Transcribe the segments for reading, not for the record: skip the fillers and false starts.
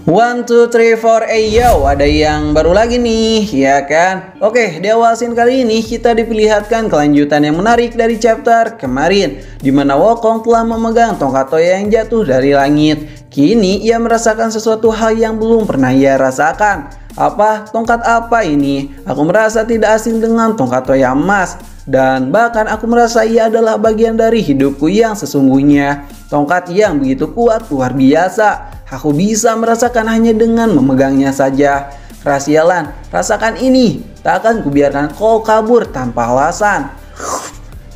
One, two, three, four, yo, ada yang baru lagi nih, ya kan? Oke, di awal scene kali ini kita diperlihatkan kelanjutan yang menarik dari chapter kemarin, di mana Wokong telah memegang tongkat toya yang jatuh dari langit. Kini ia merasakan sesuatu hal yang belum pernah ia rasakan. Apa? Tongkat apa ini? Aku merasa tidak asing dengan tongkat toya emas. Dan bahkan aku merasa ia adalah bagian dari hidupku yang sesungguhnya. Tongkat yang begitu kuat, luar biasa. Aku bisa merasakan hanya dengan memegangnya saja. Kerasialan, rasakan ini. Tak akan kubiarkan kau kabur tanpa alasan.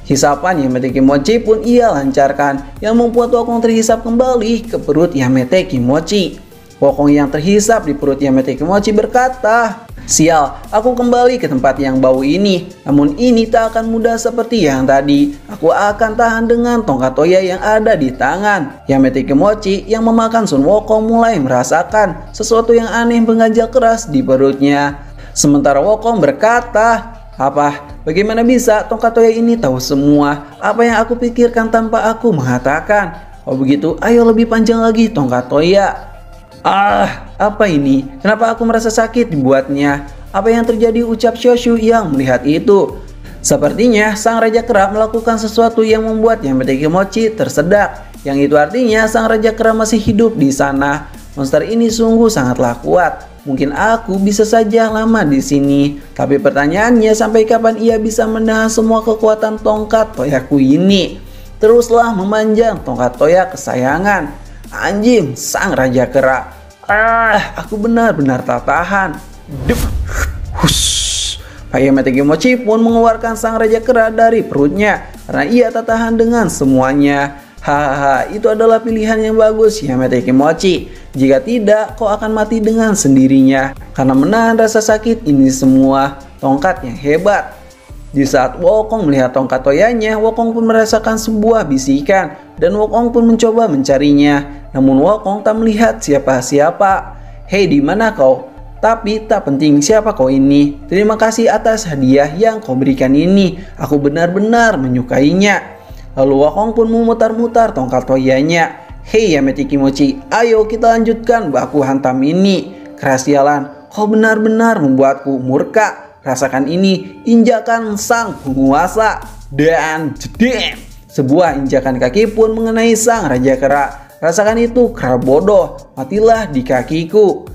Hisapan Yamete Kimochi pun ia lancarkan, yang membuat Wokong terhisap kembali ke perut Yamete Kimochi. Wokong yang terhisap di perut Yamete Kimochi berkata, "Sial, aku kembali ke tempat yang bau ini. Namun ini tak akan mudah seperti yang tadi. Aku akan tahan dengan tongkat toya yang ada di tangan." Yamete Kimochi yang memakan Sun Wokong mulai merasakan sesuatu yang aneh mengganjal keras di perutnya. Sementara Wokong berkata, "Apa? Bagaimana bisa tongkat toya ini tahu semua apa yang aku pikirkan tanpa aku mengatakan? Oh begitu, ayo lebih panjang lagi tongkat toya." Apa ini? Kenapa aku merasa sakit dibuatnya? Apa yang terjadi, ucap Shoshu yang melihat itu. Sepertinya sang Raja Kera melakukan sesuatu yang membuat Yamete Kimochi tersedak. Yang itu artinya sang Raja Kera masih hidup di sana. Monster ini sungguh sangatlah kuat. Mungkin aku bisa saja lama di sini. Tapi pertanyaannya, sampai kapan ia bisa menahan semua kekuatan tongkat toyaku ini? Teruslah memanjang tongkat toya kesayangan. Anjing, sang Raja Kera. Aku benar-benar tak tahan. Pak Yamete Kimochi pun mengeluarkan sang Raja Kera dari perutnya karena ia tak tahan dengan semuanya. Hahaha, itu adalah pilihan yang bagus, Yamete Kimochi. Jika tidak, kau akan mati dengan sendirinya. Karena menahan rasa sakit ini semua, tongkat yang hebat. Di saat Wokong melihat tongkat toyanya, Wokong pun merasakan sebuah bisikan dan Wokong pun mencoba mencarinya. Namun Wokong tak melihat siapa-siapa. "Hei, di mana kau? Tapi tak penting siapa kau ini. Terima kasih atas hadiah yang kau berikan ini. Aku benar-benar menyukainya." Lalu Wokong pun memutar-mutar tongkat toyanya. "Hei Yamete Kimochi, ayo kita lanjutkan baku hantam ini." "Kerasialan, kau benar-benar membuatku murka. Rasakan ini, injakan sang penguasa." Dan jedem, sebuah injakan kaki pun mengenai sang Raja Kera. "Rasakan itu, kera bodoh, matilah di kakiku."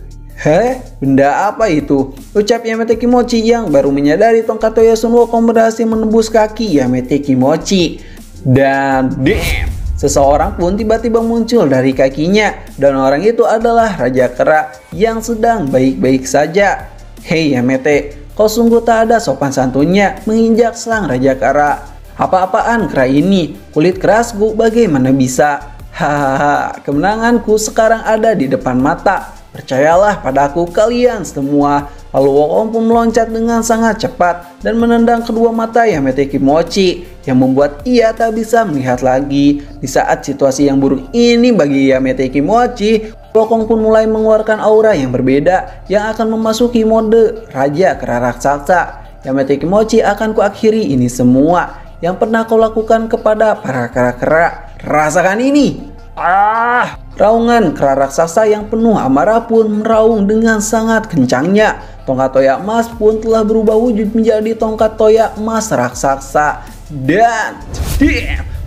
Benda apa itu? Ucap Yamete Kimochi yang baru menyadari tongkat toya Sun Wokong berhasil menembus kaki Yamete Kimochi. Dan damn, seseorang pun tiba-tiba muncul dari kakinya. Dan orang itu adalah Raja Kera yang sedang baik-baik saja. "Hei Yamete, kau sungguh tak ada sopan santunnya menginjak sang Raja Kera. Apa-apaan kera ini? Kulit kerasku bagaimana bisa? Hahaha, kemenanganku sekarang ada di depan mata. Percayalah padaku kalian semua." Lalu Wokong pun meloncat dengan sangat cepat dan menendang kedua mata Yamete Kimochi yang membuat ia tak bisa melihat lagi. Di saat situasi yang buruk ini bagi Yamete Kimochi, Wokong pun mulai mengeluarkan aura yang berbeda yang akan memasuki mode Raja Kera Raksasa. "Yamete Kimochi, akan kuakhiri ini semua yang pernah kau lakukan kepada para kera-kera. Rasakan ini." Raungan kera raksasa yang penuh amarah pun meraung dengan sangat kencangnya. Tongkat toya emas pun telah berubah wujud menjadi tongkat toya emas raksasa. Dan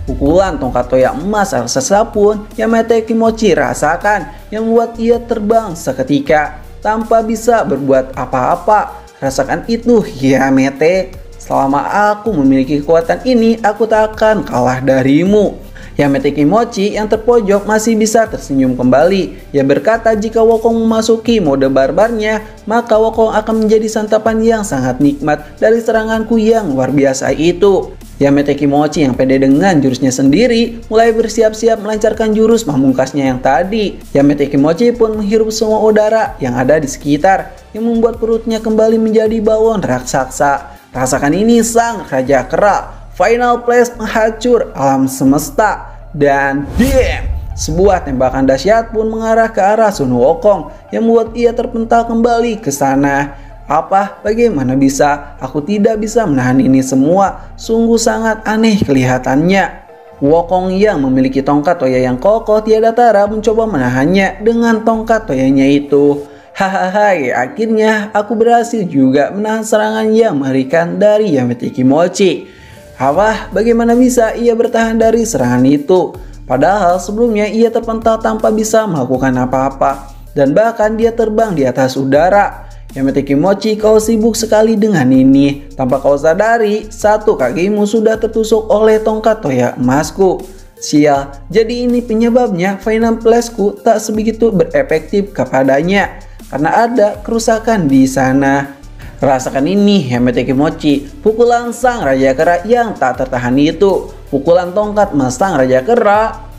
pukulan tongkat toya emas raksasa pun Yamete Kimochi rasakan, yang membuat ia terbang seketika tanpa bisa berbuat apa-apa. "Rasakan itu, Yamete. Selama aku memiliki kekuatan ini, aku tak akan kalah darimu." Yamete Kimochi yang terpojok masih bisa tersenyum kembali. Ia berkata jika Wokong memasuki mode barbarnya, maka Wokong akan menjadi santapan yang sangat nikmat dari seranganku yang luar biasa itu. Yamete Kimochi yang pede dengan jurusnya sendiri mulai bersiap-siap melancarkan jurus pamungkasnya yang tadi. Yamete Kimochi pun menghirup semua udara yang ada di sekitar, yang membuat perutnya kembali menjadi balon raksasa. Rasakan ini, sang Raja Kera. Final Flash menghancur alam semesta. Dan damn, sebuah tembakan dahsyat pun mengarah ke arah Sun Wokong yang membuat ia terpental kembali ke sana. "Apa? Bagaimana bisa? Aku tidak bisa menahan ini semua. Sungguh sangat aneh kelihatannya." Wokong yang memiliki tongkat toya yang kokoh tiada tara mencoba menahannya dengan tongkat toyanya itu. Hahaha, akhirnya aku berhasil juga menahan serangan yang mengerikan dari Yamete Kimochi. Wah, bagaimana bisa ia bertahan dari serangan itu? Padahal sebelumnya ia terpental tanpa bisa melakukan apa-apa. Dan bahkan dia terbang di atas udara. Yamete Kimochi, kau sibuk sekali dengan ini. Tanpa kau sadari, satu kakimu sudah tertusuk oleh tongkat toya emasku. Sial, jadi ini penyebabnya Final Flashku tak sebegitu berefektif kepadanya. Karena ada kerusakan di sana. Rasakan ini Yamete Kimochi, pukulan sang Raja Kera yang tak tertahan itu. Pukulan tongkat sang Raja Kera.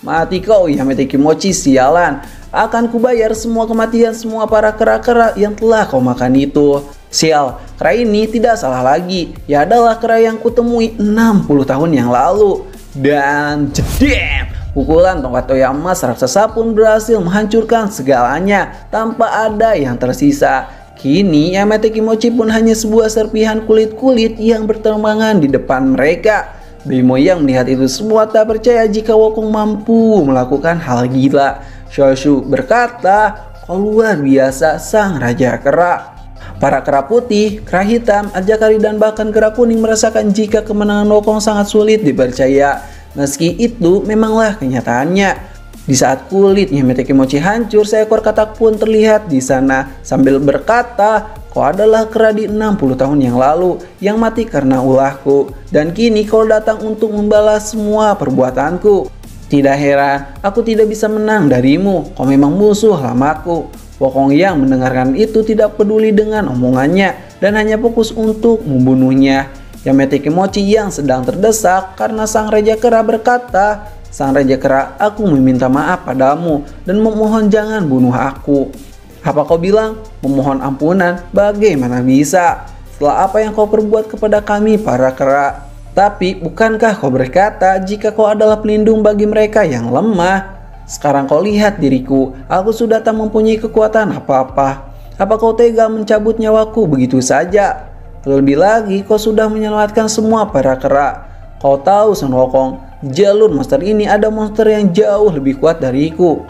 Mati kau Yamete Kimochi, sialan. Akan kubayar semua kematian semua para kera-kera yang telah kau makan itu. Sial, kera ini tidak salah lagi. Ya adalah kera yang kutemui 60 tahun yang lalu. Dan jedem! Pukulan tongkat toya emas raksasa pun berhasil menghancurkan segalanya tanpa ada yang tersisa. Kini Yamete Kimochi pun hanya sebuah serpihan kulit-kulit yang berterbangan di depan mereka. Bimo yang melihat itu semua tak percaya jika Wokong mampu melakukan hal gila. Shoshu berkata, kau luar biasa sang Raja Kera. Para kera putih, kera hitam, ajakari dan bahkan kera kuning merasakan jika kemenangan Wokong sangat sulit dipercaya. Meski itu memanglah kenyataannya. Di saat kulit Yamete Kimochi hancur, seekor katak pun terlihat di sana sambil berkata, kau adalah kera di 60 tahun yang lalu yang mati karena ulahku. Dan kini kau datang untuk membalas semua perbuatanku. Tidak heran, aku tidak bisa menang darimu. Kau memang musuh lamaku. Wokong yang mendengarkan itu tidak peduli dengan omongannya dan hanya fokus untuk membunuhnya. Yamete Kimochi yang sedang terdesak karena sang Raja Kera berkata, sang Raja Kera, aku meminta maaf padamu dan memohon jangan bunuh aku. Apa kau bilang? Memohon ampunan? Bagaimana bisa? Setelah apa yang kau perbuat kepada kami para kera? Tapi bukankah kau berkata jika kau adalah pelindung bagi mereka yang lemah? Sekarang kau lihat diriku, aku sudah tak mempunyai kekuatan apa-apa. Apa kau tega mencabut nyawaku begitu saja? Terlebih lagi kau sudah menyelamatkan semua para kera. Kau tahu Sun Wokong, jalur monster ini ada monster yang jauh lebih kuat dariku.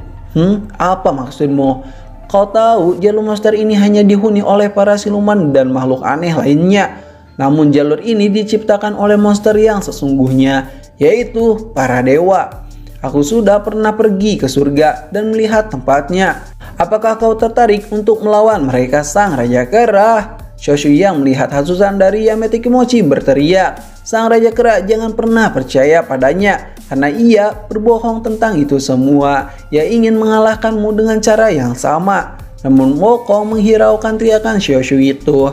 Apa maksudmu? Kau tahu jalur monster ini hanya dihuni oleh para siluman dan makhluk aneh lainnya. Namun jalur ini diciptakan oleh monster yang sesungguhnya, yaitu para dewa. Aku sudah pernah pergi ke surga dan melihat tempatnya. Apakah kau tertarik untuk melawan mereka sang Raja Kera? Shoshu yang melihat hasutan dari Yamete Kimochi berteriak, sang Raja Kera jangan pernah percaya padanya karena ia berbohong tentang itu semua. Ia ingin mengalahkanmu dengan cara yang sama. Namun Wokong menghiraukan teriakan Shoshu itu.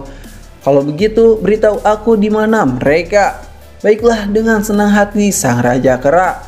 Kalau begitu beritahu aku di mana mereka. Baiklah, dengan senang hati sang Raja Kera.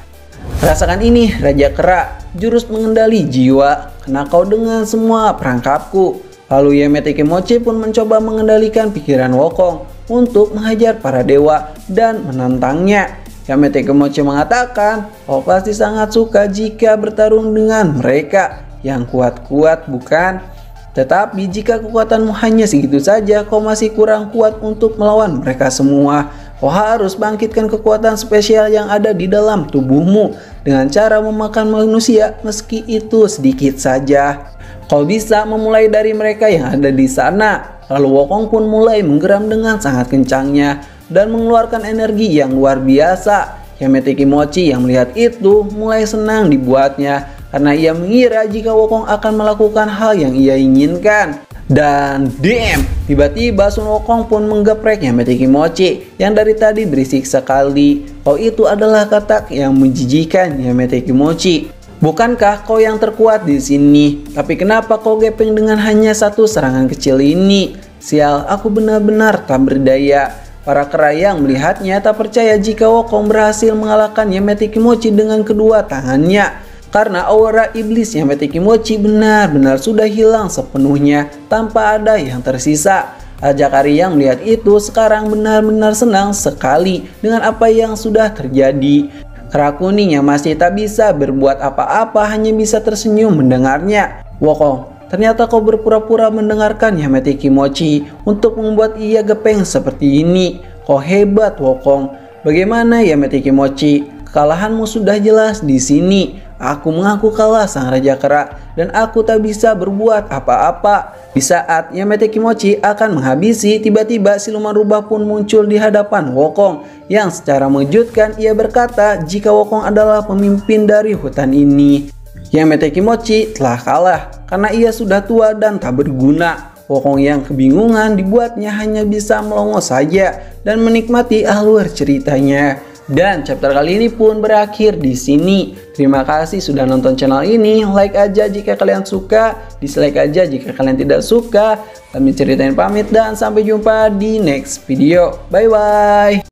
Rasakan ini Raja Kera, jurus mengendali jiwa, kena kau dengan semua perangkapku. Lalu Yamete Kimochi pun mencoba mengendalikan pikiran Wokong untuk menghajar para dewa dan menantangnya. Yamete Kimochi mengatakan, kau pasti sangat suka jika bertarung dengan mereka yang kuat-kuat bukan? Tetapi jika kekuatanmu hanya segitu saja, kau masih kurang kuat untuk melawan mereka semua. Kau harus bangkitkan kekuatan spesial yang ada di dalam tubuhmu dengan cara memakan manusia meski itu sedikit saja. Kau bisa memulai dari mereka yang ada di sana. Lalu Wokong pun mulai menggeram dengan sangat kencangnya dan mengeluarkan energi yang luar biasa. Yamete Kimochi yang melihat itu mulai senang dibuatnya karena ia mengira jika Wokong akan melakukan hal yang ia inginkan. Dan damn, tiba-tiba Sun Wokong pun menggeprek Yamete Kimochi yang dari tadi berisik sekali. Oh, itu adalah katak yang menjijikan Yamete Kimochi. Bukankah kau yang terkuat di sini? Tapi kenapa kau gepeng dengan hanya satu serangan kecil ini? Sial, aku benar-benar tak berdaya. Para kera yang melihatnya tak percaya jika Wokong berhasil mengalahkan Yamete Kimochi dengan kedua tangannya. Karena aura iblis Yamete Kimochi benar-benar sudah hilang sepenuhnya tanpa ada yang tersisa. Ajakari yang melihat itu sekarang benar-benar senang sekali dengan apa yang sudah terjadi. Kera kuning yang masih tak bisa berbuat apa-apa hanya bisa tersenyum mendengarnya. Wokong, ternyata kau berpura-pura mendengarkan Yamete Kimochi untuk membuat ia gepeng seperti ini. Kau hebat Wokong. Bagaimana Yamete Kimochi? Kekalahanmu sudah jelas di sini. Aku mengaku kalah sang Raja Kera dan aku tak bisa berbuat apa-apa. Di saat Yamete Kimochi akan menghabisi, tiba-tiba siluman rubah pun muncul di hadapan Wokong. Yang secara mengejutkan ia berkata jika Wokong adalah pemimpin dari hutan ini. Yamete Kimochi telah kalah karena ia sudah tua dan tak berguna. Wokong yang kebingungan dibuatnya hanya bisa melongo saja dan menikmati alur ceritanya. Dan chapter kali ini pun berakhir di sini. Terima kasih sudah nonton channel ini. Like aja jika kalian suka, dislike aja jika kalian tidak suka. Kami ceritain pamit dan sampai jumpa di next video. Bye bye.